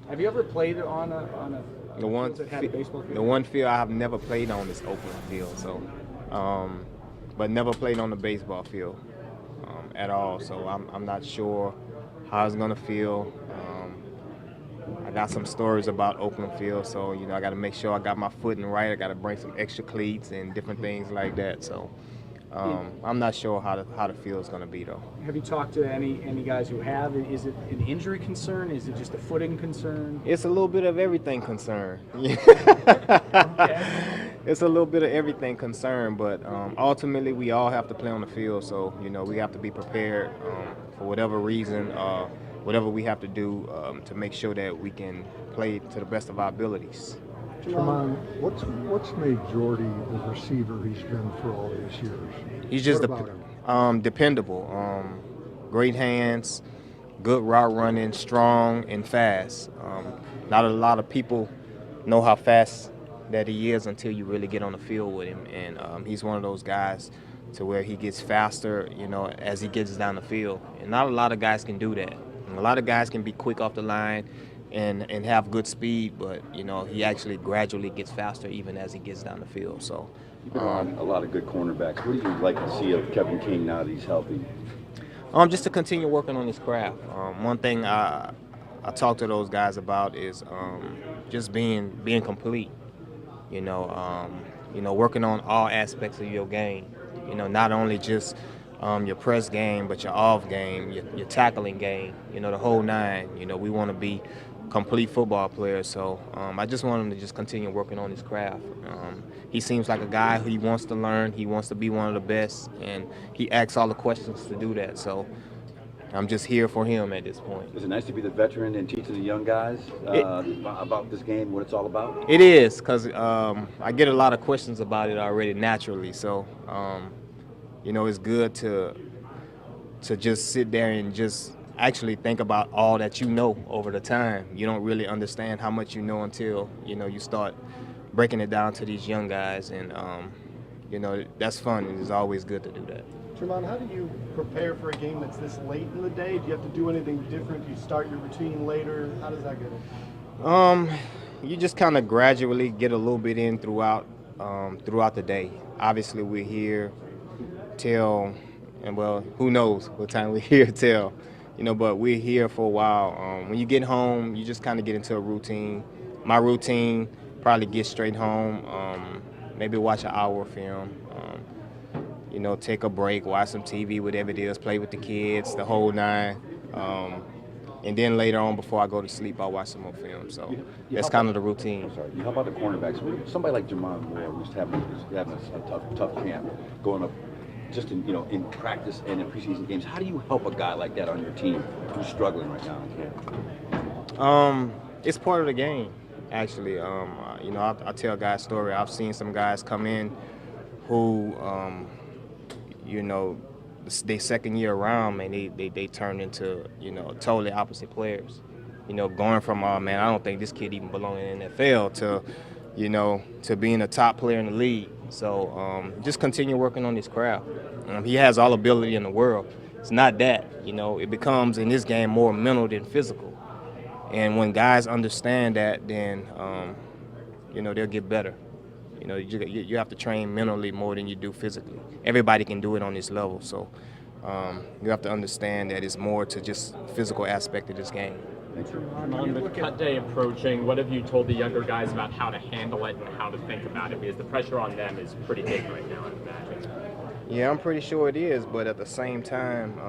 Have you ever played on a The one, field that had a baseball field? the one field I have never played on is Oakland field. So, but never played on the baseball field at all. So I'm not sure how it's gonna feel. I got some stories about Oakland field, so I got to make sure I got my footing right. I got to bring some extra cleats and different things like that. So I'm not sure how the field is gonna be though. Have you talked to any guys who have? Is it an injury concern? Is it just a footing concern? It's a little bit of everything concern. Okay. It's a little bit of everything concern, but ultimately we all have to play on the field. So we have to be prepared for whatever reason, whatever we have to do to make sure that we can play to the best of our abilities. Tramon, what's made Jordy the receiver he's been for all these years? He's just What about him? dependable, great hands, good route running, strong and fast. Not a lot of people know how fast that he is until you really get on the field with him, and he's one of those guys to where he gets faster, as he gets down the field. And not a lot of guys can do that. And a lot of guys can be quick off the line and have good speed, but he actually gradually gets faster even as he gets down the field. So You've been around a lot of good cornerbacks. What do you like to see of Kevin King now that he's healthy? just to continue working on his craft. One thing I talk to those guys about is just being complete. Working on all aspects of your game. Not only just your press game, but your off game, your tackling game. The whole nine. We want to be complete football players. So I just want him to just continue working on his craft. He seems like a guy who he wants to learn. He wants to be one of the best, and he asks all the questions to do that. So I'm just here for him at this point. Is it nice to be the veteran and teaching the young guys about this game, what it's all about? It is, because I get a lot of questions about it already naturally. So, it's good to just sit there and just actually think about all that you know over the time. You don't really understand how much you know until, you start breaking it down to these young guys. And, that's fun. It's always good to do that. Tramon, how do you prepare for a game that's this late in the day? Do you have to do anything different? Do you start your routine later? How does that go? You just kind of gradually get a little bit in throughout the day. Obviously, we're here till, and well, who knows what time we're here till, but we're here for a while. When you get home, you just kind of get into a routine. My routine, probably get straight home, maybe watch an hour of film. Take a break, watch some TV, whatever it is, play with the kids, the whole nine. And then later on, before I go to sleep, I'll watch some more film. So that's kind of the routine. I'm sorry. You help out the cornerbacks. Somebody like Jamon Moore, who's having a tough camp, going up just in practice and in preseason games. How do you help a guy like that on your team who's struggling right now in camp? It's part of the game, actually. I tell guys story. I've seen some guys come in who, they second year around, man, they turn into, totally opposite players. Going from, man, I don't think this kid even belongs in the NFL to being a top player in the league. So just continue working on his craft. He has all ability in the world. It's not that, it becomes in this game more mental than physical. And when guys understand that, then, they'll get better. You have to train mentally more than you do physically. Everybody can do it on this level, so you have to understand that it's more to just physical aspect of this game. On the cut day approaching, what have you told the younger guys about how to handle it and how to think about it? Because the pressure on them is pretty big right now, I imagine. Yeah, I'm pretty sure it is, but at the same time,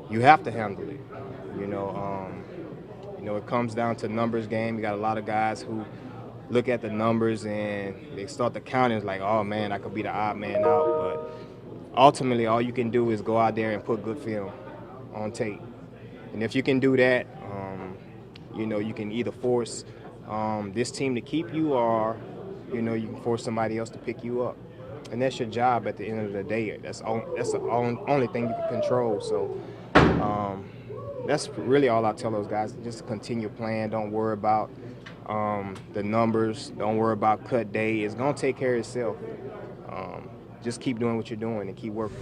you have to handle it. It comes down to numbers game. You got a lot of guys who look at the numbers and they start to count. It's like, oh man, I could be the odd man out. But ultimately, all you can do is go out there and put good film on tape. And if you can do that, you can either force this team to keep you, or you can force somebody else to pick you up. And that's your job at the end of the day. That's the only thing you can control. So that's really all I tell those guys, just to continue playing. Don't worry about the numbers. Don't worry about cut day. It's going to take care of itself. Just keep doing what you're doing and keep working.